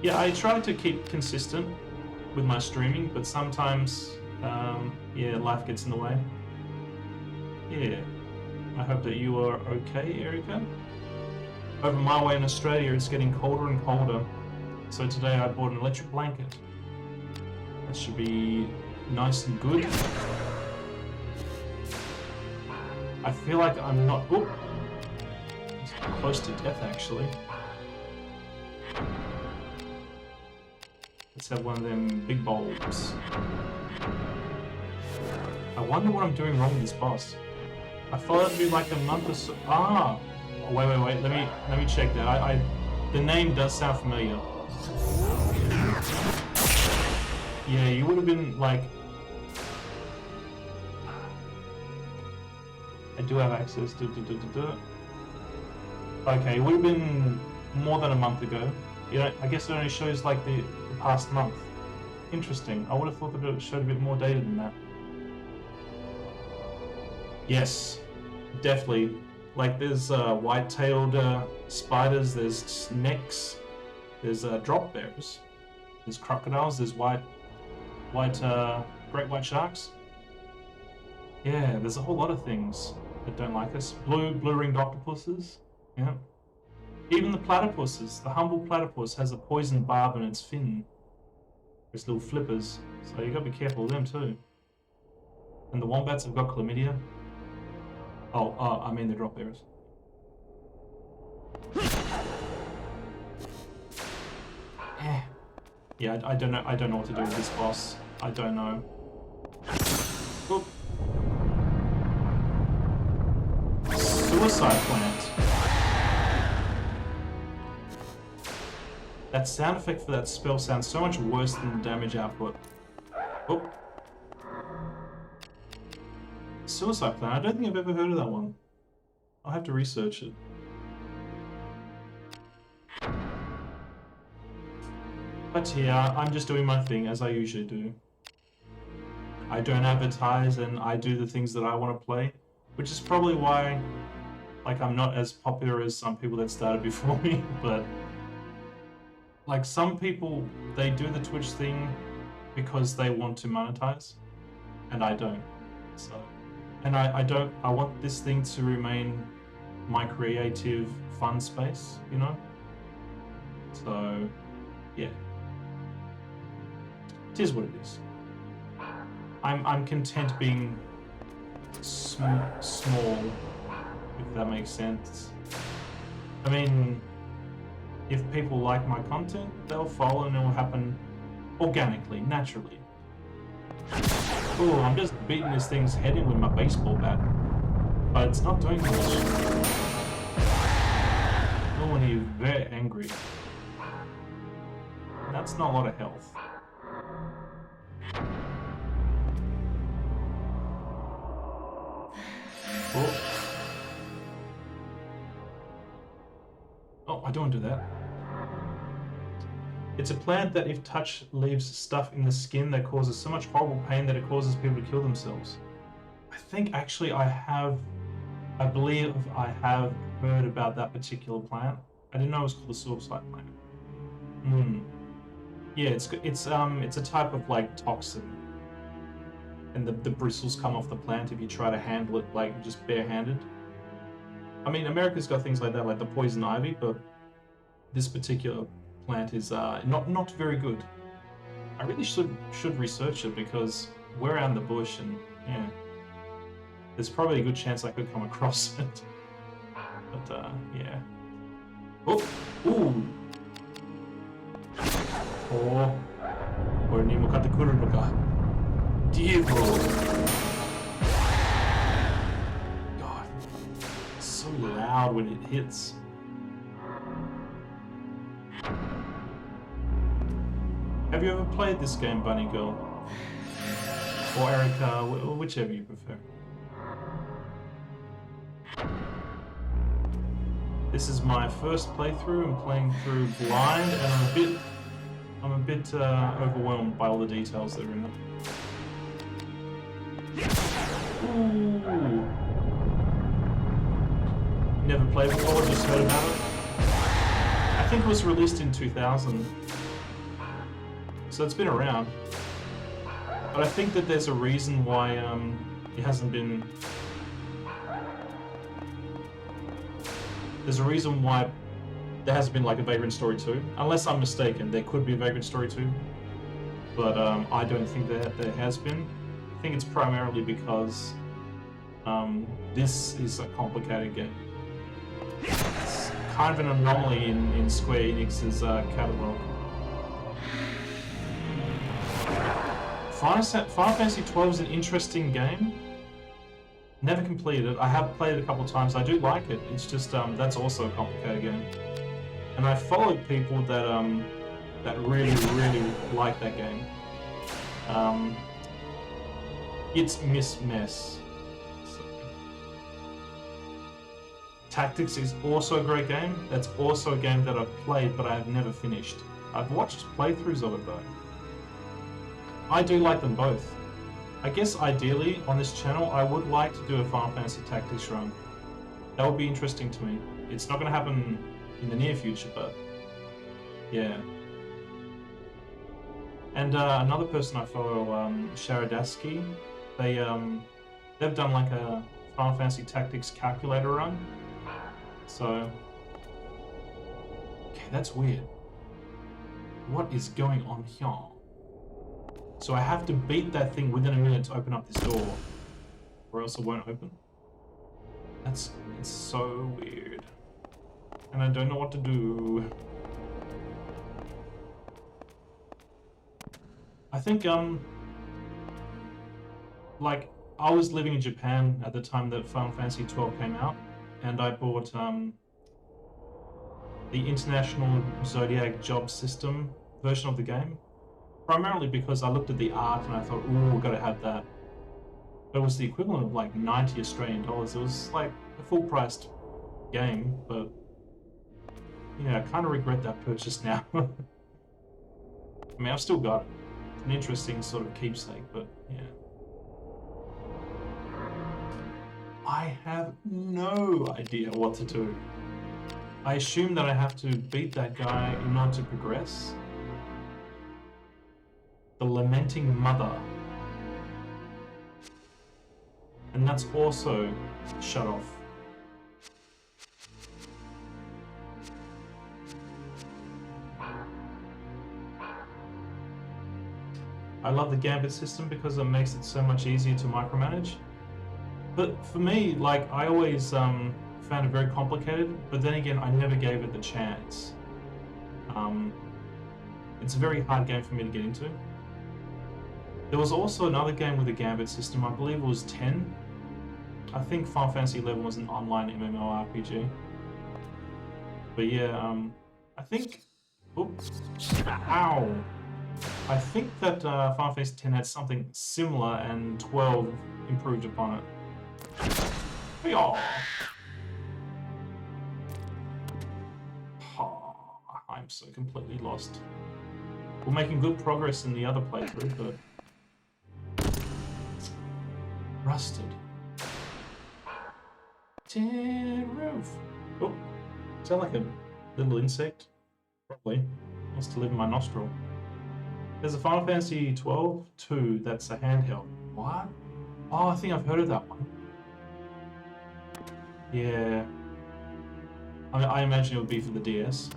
Yeah, I try to keep consistent with my streaming, but sometimes, yeah, life gets in the way. Yeah, I hope that you are okay, Erica. Over my way in Australia, it's getting colder and colder, so today I bought an electric blanket. That should be nice and good. I feel like I'm not... Oh, it's close to death, actually. Let's have one of them big bulbs. I wonder what I'm doing wrong with this boss. I thought it'd be like a month or so. Ah! Oh, wait. Let me check that. The name does sound familiar. Yeah, you would have been like... I do have access to... Okay, it would have been more than a month ago. You know, I guess it only shows like the past month. Interesting. I would have thought that it showed a bit more data than that. Yes, definitely. Like there's white-tailed spiders, there's snakes, there's drop bears, there's crocodiles, there's great white sharks. Yeah, there's a whole lot of things that don't like us. Blue-ringed octopuses. Yeah. Even the platypuses. The humble platypus has a poisoned barb in its fin. There's little flippers, so you gotta be careful of them too. And the wombats have got chlamydia. Oh, I mean the drop bearers. Yeah, I don't know what to do with this boss. I don't know. Oop. Suicide plant. That sound effect for that spell sounds so much worse than the damage output. Oop. Suicide plant. I don't think I've ever heard of that one. I'll have to research it. But yeah, I'm just doing my thing as I usually do. I don't advertise and I do the things that I want to play, which is probably why, like, I'm not as popular as some people that started before me, but like some people, they do the Twitch thing because they want to monetize, and I don't. So, and I want this thing to remain my creative, fun space, you know? So, yeah. It is what it is. I'm content being small, if that makes sense. I mean, if people like my content, they'll follow and it will happen organically, naturally. Oh, I'm just beating this thing's head in with my baseball bat. But it's not doing much. Oh, and he's very angry. That's not a lot of health. Oh. Oh, I don't want to do that. It's a plant that if touched leaves stuff in the skin that causes so much horrible pain that it causes people to kill themselves. I think actually I believe I have heard about that particular plant. I didn't know it was called the suicide plant. Yeah, it's a type of like toxin. And the bristles come off the plant if you try to handle it like just barehanded. I mean, America's got things like that, like the poison ivy, but this particular plant is not very good. I really should research it because we're out in the bush and yeah, there's probably a good chance I could come across it. But yeah. Oh, ooh. Oh, or nimukata kurunuka. Devil. God, it's so loud when it hits. Have you ever played this game, Bunny Girl? Or Erica, whichever you prefer. This is my first playthrough. I'm playing through blind, and I'm a bit overwhelmed by all the details that are in it. Ooh. Never played before, just heard about it. I think it was released in 2000. so it's been around. But I think that there's a reason why it hasn't been... There's a reason why there hasn't been like a Vagrant Story 2. Unless I'm mistaken, there could be a Vagrant Story 2. But I don't think that there has been. I think it's primarily because this is a complicated game. It's kind of an anomaly in Square Enix's catalog. Final Fantasy XII is an interesting game. Never completed it. I have played it a couple of times. I do like it. It's just that's also a complicated game. And I followed people that that really like that game. It's mess. So. Tactics is also a great game. That's also a game that I've played, but I have never finished. I've watched playthroughs of it though. I do like them both. I guess ideally on this channel I would like to do a Final Fantasy Tactics run. That would be interesting to me. It's not going to happen in the near future, but yeah. And another person I follow, Sharadasky, they've done like a Final Fantasy Tactics calculator run. So, okay, that's weird. What is going on here? So I have to beat that thing within a minute to open up this door, or else it won't open. It's so weird. And I don't know what to do. I think, like, I was living in Japan at the time that Final Fantasy XII came out, and I bought, the International Zodiac Job System version of the game. Primarily because I looked at the art and I thought, ooh, we've got to have that. But it was the equivalent of like 90 Australian dollars. It was like a full-priced game, but yeah, I kind of regret that purchase now. I mean, I've still got it. It's an interesting sort of keepsake, but yeah. I have no idea what to do. I assume that I have to beat that guy in order to progress. The Lamenting Mother. And that's also shut off. I love the Gambit system because it makes it so much easier to micromanage. But for me, like, I always found it very complicated, but then again, I never gave it the chance. It's a very hard game for me to get into. There was also another game with a Gambit system, I believe it was 10. I think Final Fantasy XI was an online MMORPG. But yeah, I think... Oops. Ow! I think that Final Fantasy X had something similar and 12 improved upon it. Oh, I'm so completely lost. We're making good progress in the other playthrough, but... Rusted. Tin roof. Oh, sound like a little insect? Probably. Wants to live in my nostril. There's a Final Fantasy XII 2 that's a handheld. What? Oh, I think I've heard of that one. Yeah. I imagine it would be for the DS.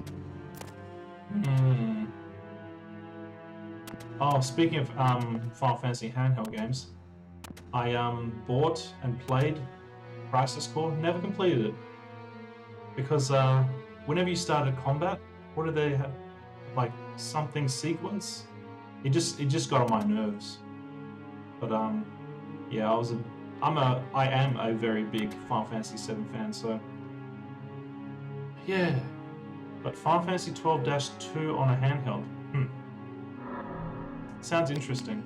Oh, speaking of Final Fantasy handheld games, I bought and played Crisis Core, never completed it. Because whenever you started combat, what do they have? Like something sequence? It just got on my nerves. But yeah, I am a very big Final Fantasy VII fan, so yeah. But Final Fantasy 12-2 on a handheld. Sounds interesting.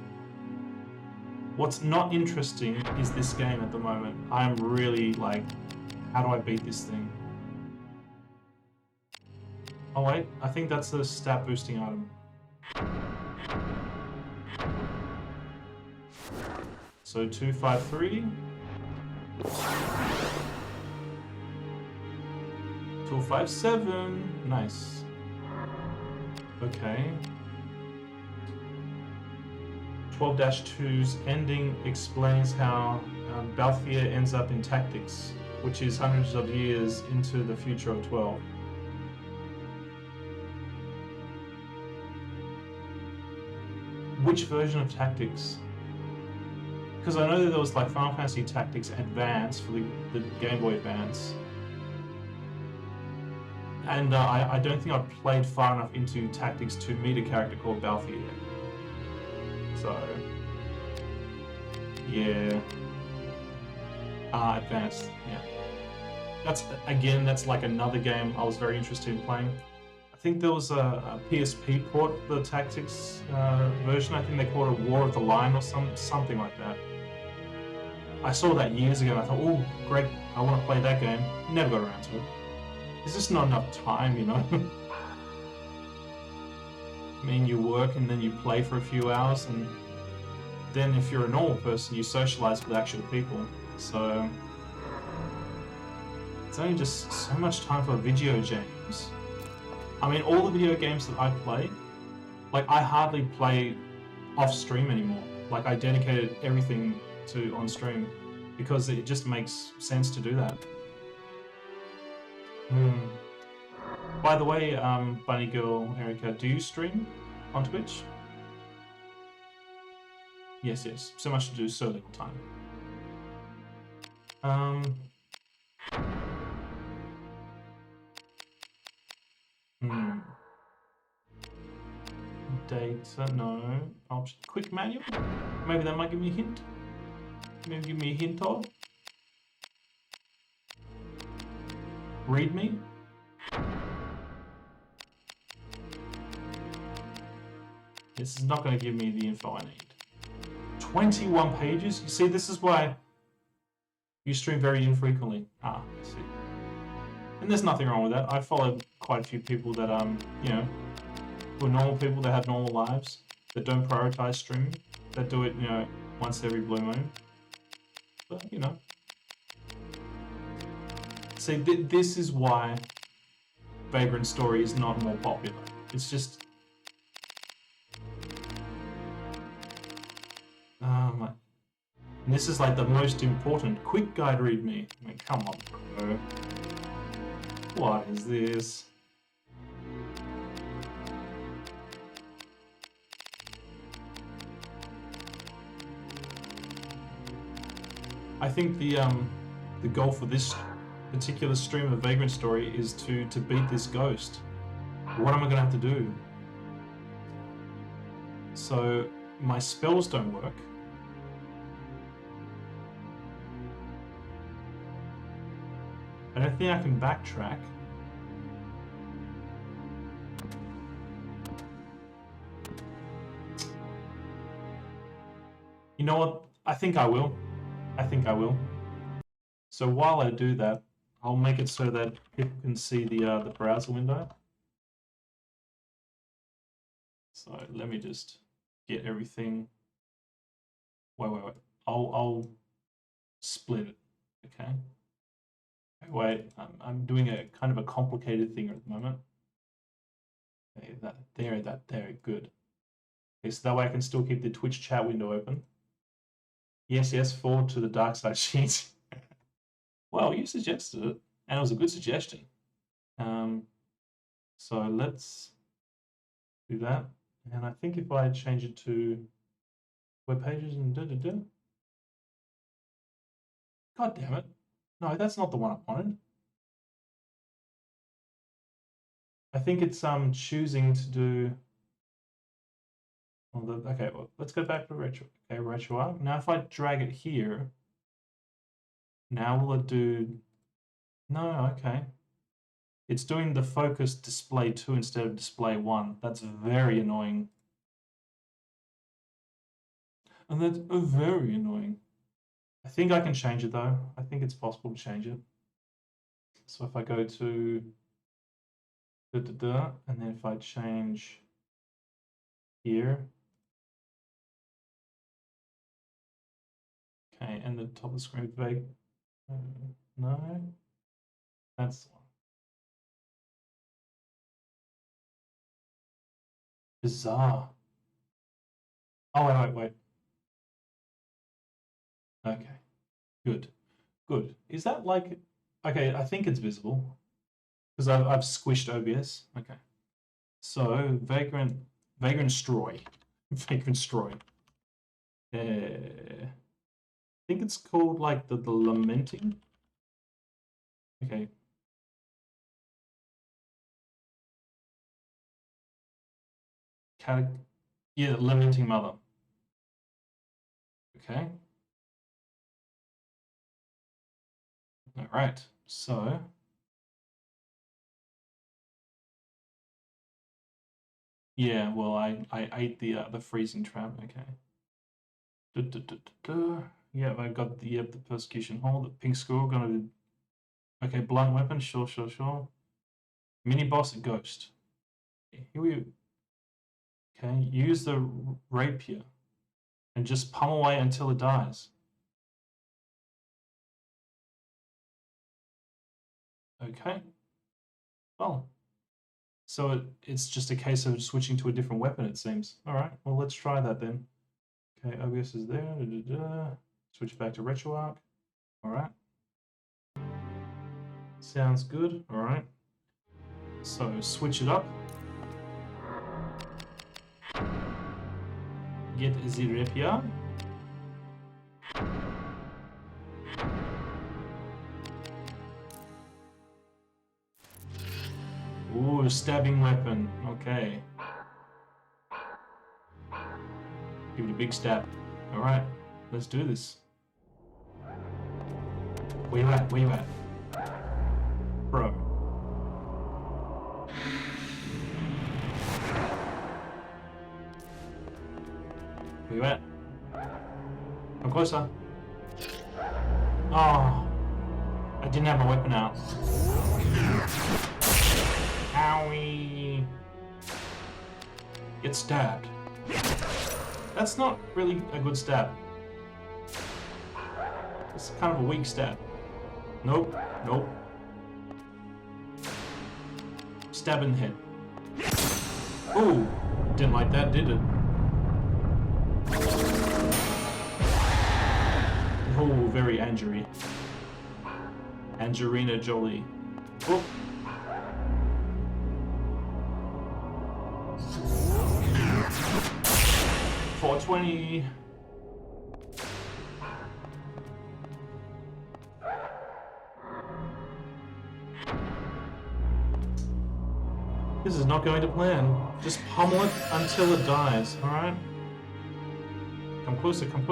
What's not interesting is this game at the moment. I'm really like, how do I beat this thing? Oh wait, I think that's the stat boosting item. So 253. 257. Nice. Okay. 12-2's ending explains how Balthier ends up in tactics, which is hundreds of years into the future of 12. Which version of Tactics? Because I know that there was like Final Fantasy Tactics Advance for the Game Boy Advance. And I don't think I've played far enough into Tactics to meet a character called Balthier. So, yeah. Advanced, yeah. That's like another game I was very interested in playing. I think there was a PSP port for the Tactics version. I think they called it War of the Lion or something like that. I saw that years ago and I thought, oh, great, I want to play that game. Never got around to it. There's just not enough time, you know? I mean, you work and then you play for a few hours, and then if you're a normal person, you socialize with actual people. So it's only just so much time for video games. I mean, all the video games that I play, like I hardly play off stream anymore. Like I dedicated everything to on stream because it just makes sense to do that. By the way, Bunny Girl Erica, do you stream on Twitch? Yes, yes. So much to do, so little time. Data, no. Option. Quick manual? Maybe that might give me a hint. Maybe give me a hint of. README? This is not going to give me the info I need. 21 pages? You see, this is why you stream very infrequently. I see. And there's nothing wrong with that. I follow quite a few people that, you know, who are normal people that have normal lives, that don't prioritize streaming, that do it, you know, once every blue moon. But, you know. See, this is why Vagrant Story is not more popular. It's just... And this is like the most important quick guide readme. I mean, come on, bro. What is this? I think the goal for this particular stream of Vagrant Story is to beat this ghost. What am I gonna have to do? So my spells don't work. I don't think I can backtrack. You know what? I think I will. I think I will. So while I do that, I'll make it so that people can see the browser window. So let me just get everything. Wait. I'll split it. Okay. Wait, I'm doing a kind of a complicated thing at the moment. Okay, there, good. Okay, so that way I can still keep the Twitch chat window open. Yes, forward to the dark side sheet. Well, you suggested it, and it was a good suggestion. So let's do that. And I think if I change it to web pages and God damn it. No, that's not the one I wanted. I think it's choosing to do. Okay, well, let's go back to retro. Okay, RetroArch. Now, if I drag it here, now will it do? No, okay. It's doing the focus display 2 instead of display 1. That's very annoying. And that's very annoying. I think I can change it though. I think it's possible to change it. So if I go to and then if I change here. Okay, and the top of the screen vague. No, that's the one. Bizarre. Oh, wait. Okay, good, good. Is that like... Okay, I think it's visible because I've squished OBS. Okay, so Vagrant Story, Vagrant Story. I think it's called like the Lamenting. Okay. Yeah, Lamenting Mother. Okay. All right. So yeah, well, I ate the freezing trap. Okay. Yeah, I got the persecution hole. The pink squirrel gonna. Okay, blunt weapon. Sure. Mini boss ghost. Here we. Okay, use the rapier and just pummel away until it dies. Okay. Well, so it's just a case of switching to a different weapon, it seems. All right. Well, let's try that then. Okay, OBS is there. Switch back to RetroArch. All right. Sounds good. All right. So switch it up. Get the rapier. Ooh, stabbing weapon. Okay. Give it a big stab. All right. Let's do this. Where you at? Where you at? Bro. Where you at? Come closer. Oh. I didn't have my weapon out. Owie. Get stabbed. That's not really a good stab. It's kind of a weak stab. Nope. Stab in the head. Ooh, didn't like that, did it? Oh, very Angery. Angelina Jolie. Oh. $4.20. This is not going to plan. Just pummel it until it dies, alright? Come closer, come closer.